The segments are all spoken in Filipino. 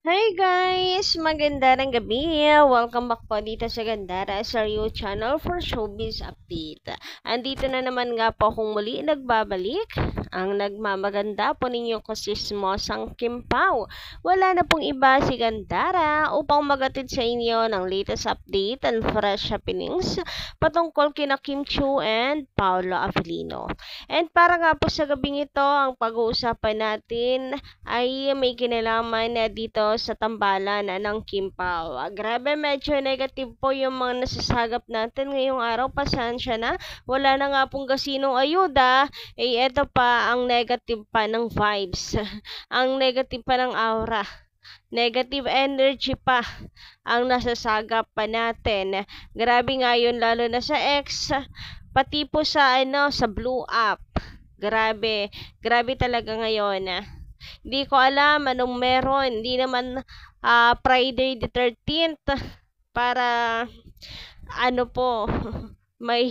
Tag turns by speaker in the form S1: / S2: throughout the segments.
S1: Hi guys! Magandang gabi! Welcome back po dito sa Gandara SRU channel for Showbiz Update. Andito na naman nga po akong muli nagbabalik. Ang nagmamaganda po ninyong kusismosang Kim Pao. Wala na pong iba si Gandara upang magatid sa inyo ng latest update and fresh happenings patungkol kina Kim Chiu and Paolo Avellino. And para nga po sa gabing ito, ang pag-uusapan natin ay may kinalaman na dito sa tambalan ng Kim Pao. Grabe, medyo negative po yung mga nasasagap natin ngayong araw. Pasensya na. Wala na nga pong kasinong ayuda. Eto pa ang negative pa ng vibes. Ang negative pa ng aura. Negative energy pa ang nasasagap pa natin. Grabe nga yun, lalo na sa X. Pati po sa sa Blue App. Grabe talaga ngayon. Hindi ko alam anong meron. Hindi naman Friday the 13th para po may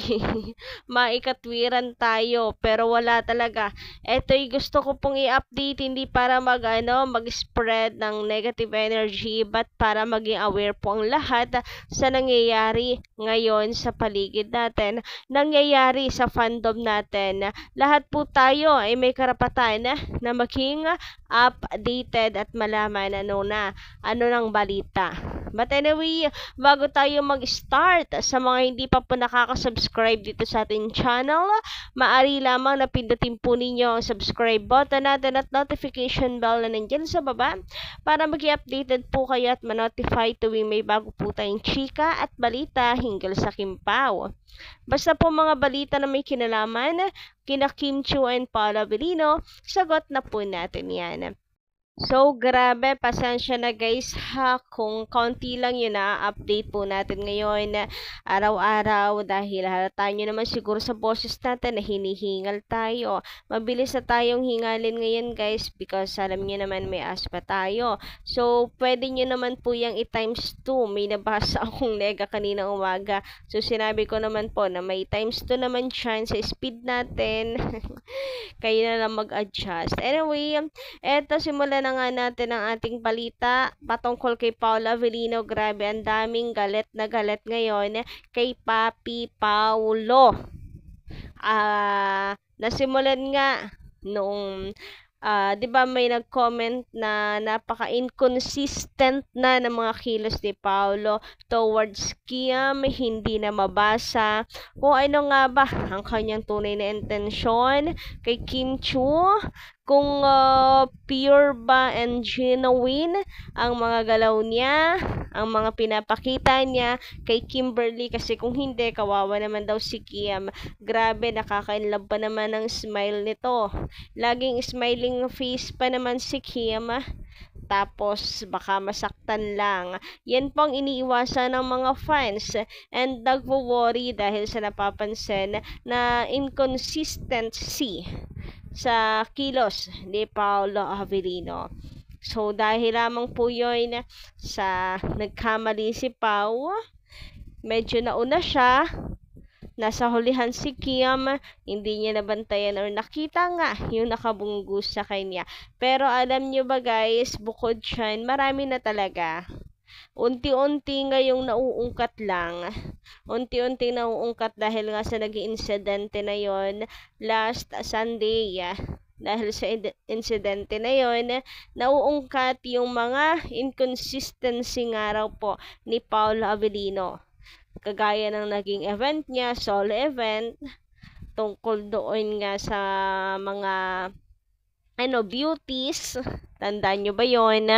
S1: maikatwiran tayo, pero wala talaga. Ito'y gusto ko pong i-update, hindi para mag-spread ng negative energy, but para maging aware po ang lahat sa nangyayari ngayon sa paligid natin, nangyayari sa fandom natin. Lahat po tayo ay may karapatan na maging updated at malaman ano ng balita. But anyway, bago tayo mag-start, sa mga hindi pa po nakaka-subscribe dito sa ating channel, maaari lamang na pindutin po ninyo ang subscribe button natin at notification bell na nandyan sa baba para mag-updated po kayo at ma-notify tuwing may bago po tayong chika at balita hinggil sa Kim Pao. Basta po mga balita na may kinalaman kina Kim Chiu and Paolo Avellino, sagot na po natin yan. So, grabe, pasensya na guys ha, kung konti lang yun update po natin ngayon araw-araw dahil halata nyo naman siguro sa boses natin na hinihingal tayo. Mabilis na tayong hingalin ngayon guys because alam nyo naman may aspa tayo. So, pwede nyo naman po yung i-times 2. May nabasa akong nega kanina umaga. So, sinabi ko naman po na may times 2 naman siya sa speed natin. Kayo na lang mag-adjust. Anyway, eto simulan na nga natin ang ating balita patungkol kay Paolo Avellino. Grabe, ang daming galit na galit ngayon kay Papi Paulo. Nasimulan nga noong 'di ba may nag-comment na napaka-inconsistent na ng mga kilos ni Paolo towards Kiam, hindi na mabasa kung ano nga ba ang kanyang tunay na intensyon kay Kim Chiu, kung pure ba and genuine ang mga galaw niya, ang mga pinapakita niya kay Kimberly, kasi kung hindi, kawawa naman daw si Kiam. Grabe, nakaka-inlove pa naman ang smile nito. Laging smiling face pa naman si Kim. Tapos baka masaktan lang. Yan po ang iniiwasan ng mga fans and nagwo-worry dahil sa napapansin na inconsistency sa kilos ni Paolo Avellino. So dahil lamang po yun sa nagkamali si Pao, medyo nauna siya, nasa hulihan si Kim, hindi niya nabantayan or nakita nga yung nakabunggus sa kanya. Pero alam nyo ba guys, bukod dyan, marami na talaga. Unti-unti ngayong nauungkat lang. Unti-unti nauungkat dahil nga sa naging insidente na yon last Sunday. Dahil sa insidente na yon, nauungkat yung mga inconsistency nga raw po ni Paolo Avellino. Kagaya ng naging event niya, solo event, tungkol doon nga sa mga beauties. Tandaan nyo ba yon?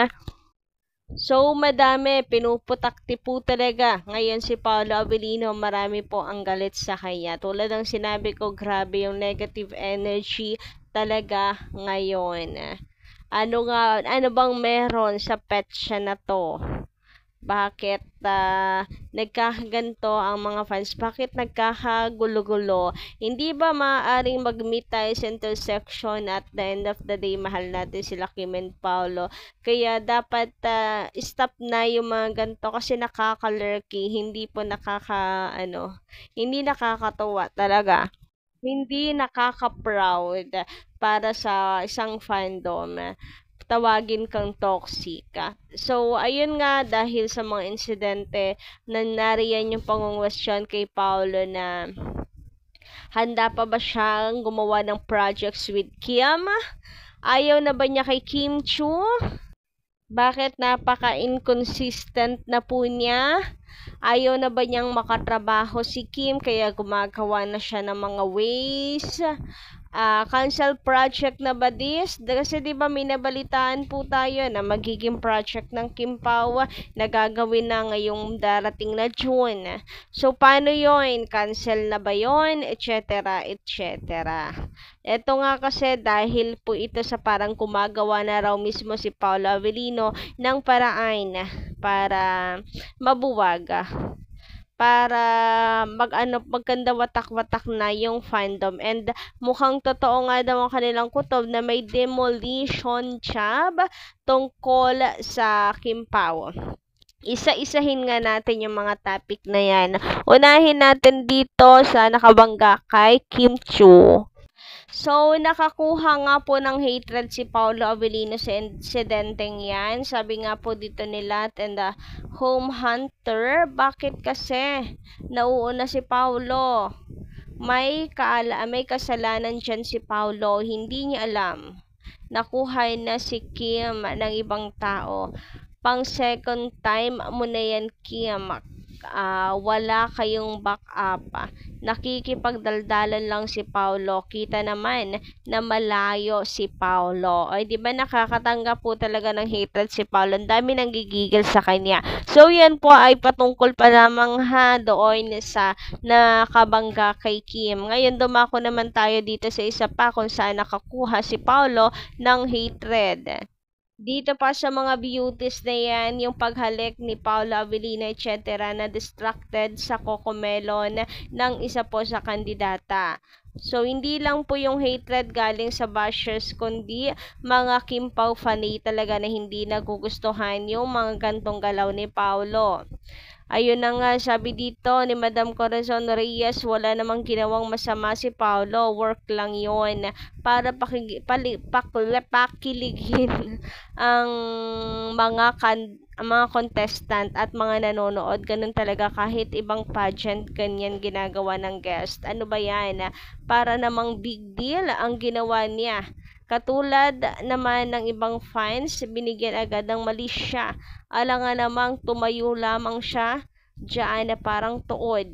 S1: So, madami, pinuputakti po talaga. Ngayon si Paolo Avellino, marami po ang galit sa kanya. Tulad ng sinabi ko, grabe yung negative energy talaga ngayon. Ano bang meron sa petsa na to? Bakit nagkakaganto ang mga fans? Bakit nagkakagulo-gulo? Hindi ba maaaring mag-meet tayo sa intersection at the end of the day, mahal natin sila Kim and Paolo. Kaya dapat stop na yung mga ganto kasi nakaka-lurky, hindi po hindi nakakatawa talaga. Hindi nakaka-proud para sa isang fandom. tawagin kang toxic. So, ayun nga, dahil sa mga insidente, nariyan yung pangungwestiyon kay Paolo na handa pa ba siyang gumawa ng projects with Kim? Ayaw na ba niya kay Kim Chu? Bakit napaka-inconsistent na po niya? Ayaw na ba niyang makatrabaho si Kim kaya gumagawa na siya ng mga ways? Cancel project na ba this? Kasi di ba may nabalitaan po tayo na magiging project ng Kim Pao na gagawin na ngayong darating na June. So, paano yon? Cancel na ba yon? Etc. etc. Ito nga kasi dahil po ito sa parang gumagawa na raw mismo si Paolo Avellino ng paraan para mabuwag, para magkanda watak-watak na yung fandom, and mukhang totoo nga daw ang kanilang kutob na may demolition job tungkol sa Kim Pao. Isa-isahin nga natin yung mga topic na yan. Unahin natin dito sa nakabangga kay Kim Chu. So, nakakuha nga po ng hatred si Paolo Avellino sa insidenteng yan. Sabi nga po dito nila, and the home hunter, bakit kasi nauuna si Paolo? May kasalanan dyan si Paolo, hindi niya alam. Nakuha na si Kim ng ibang tao. Pang second time mo na yan, Kim. Wala kayong backup. Nakikipagdaldalan lang si Paolo. Kita naman na malayo si Paolo. Ay, di ba nakakatanggap po talaga ng hatred si Paolo. Ang dami nang gigigil sa kanya. So, yan po ay patungkol pa lamang doon sa nakabangga kay Kim. Ngayon, dumako naman tayo dito sa isa pa kung saan nakakuha si Paolo ng hatred. Dito pa sa mga beauties na yan, yung paghalik ni Paolo Avellino etc. na distracted sa Cocomelon ng isa po sa kandidata. So, hindi lang po yung hatred galing sa bashers, kundi mga Kim Pao fanay talaga na hindi nagugustuhan yung mga gantong galaw ni Paolo. Ayun na nga, sabi dito ni Madam Corazon Reyes, wala namang ginawang masama si Paolo, work lang yon para pakiligin ang mga contestant at mga nanonood. Ganun talaga kahit ibang pageant, ganyan ginagawa ng guest. Ano ba yan? Para namang big deal ang ginawa niya. Katulad naman ng ibang fans, binigyan agad ng mali siya. Alangan namang tumayo lamang siya diyan na parang tuod.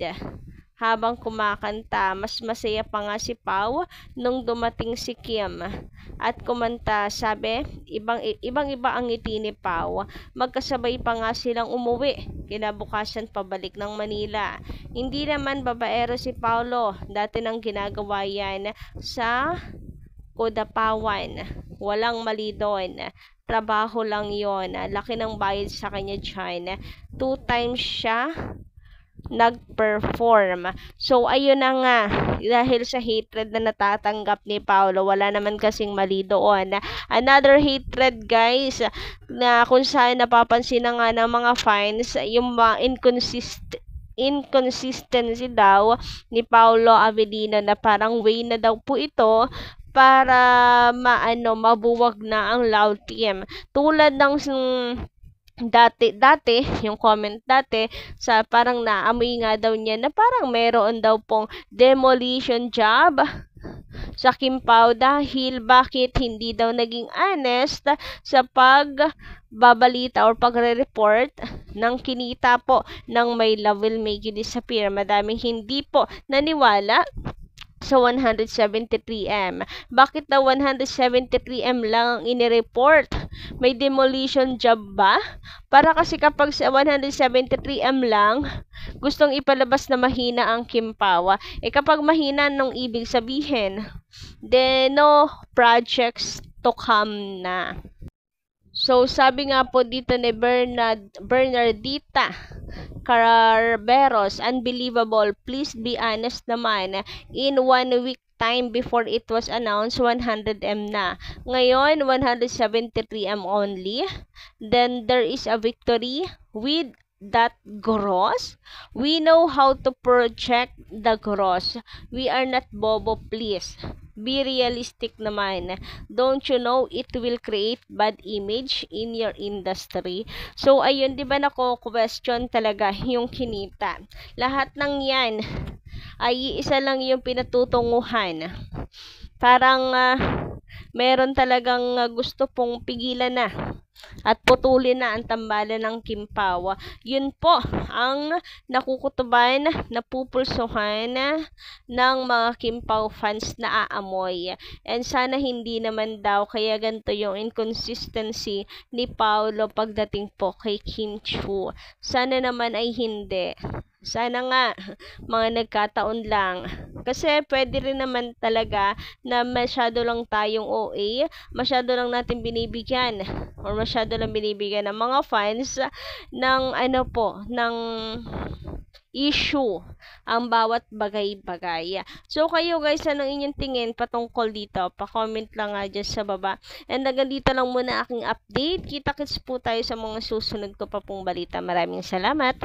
S1: Habang kumakanta, mas masaya pa nga si Pao nung dumating si Kim. At kumanta, sabi, ibang-iba ang ngiti ni Pao. Magkasabay pa nga silang umuwi. Kinabukasan pabalik ng Manila. Hindi naman babaero si Paolo. Dati nang ginagawa yan sa Kudapawan. Walang mali doon. Trabaho lang yon. Laki ng bayad sa kanya dyan. 2 times siya nag-perform. So, ayun na nga. Dahil sa hatred na natatanggap ni Paolo, wala naman kasing mali doon. Another hatred, guys, na kung saan napapansin na nga ng mga fans, yung mga inconsistency daw ni Paolo Avellino na parang way na daw po ito para mabuwag na ang Loud Team. Tulad ng dati yung comment dati sa parang naamoy nga daw niya na parang meron daw pong demolition job sa Kim Pao dahil bakit hindi daw naging honest sa pagbabalita or pagre-report ng kinita po ng My Love Will Make You Disappear. Madaming hindi po naniwala sa 173M. Bakit daw 173M lang ang inireport? May demolition job ba? Para kasi kapag sa 173M lang, gustong ipalabas na mahina ang Kim Pao. Kapag mahina, nung ibig sabihin, then no projects to come na. So, sabi nga po dito ni Bernardita Carberos, unbelievable. Please be honest naman. In 1 week time before it was announced, 100M na. Ngayon, 173M only. Then, there is a victory with that gross. We know how to project the gross. We are not bobo, please. Be realistic naman. Don't you know it will create bad image in your industry? So, ayun, di ba nako-question talaga yung kinita. Lahat ng yan ay isa lang yung pinatutunguhan. Parang meron talagang gusto pong pigilan na at putulin na ang tambalan ng Kimpawa. Yun po ang nakukutuban, napupulsuhan ng mga Kimpaw fans na aamoy. And sana hindi naman daw, kaya ganito yung inconsistency ni Paolo pagdating po kay Kim Chiu. Sana naman ay hindi. Sana nga, mga nagkataon lang. Kasi pwede rin naman talaga na masyado lang tayong OA, masyado lang natin binibigyan or masyado lang binibigyan ng mga fans ng ng issue ang bawat bagay-bagay. So kayo guys, anong inyong tingin patungkol dito? Pa-comment lang nga dyan sa baba. And hanggang dito lang muna aking update. Kita-kits po tayo sa mga susunod ko pa pong balita. Maraming salamat.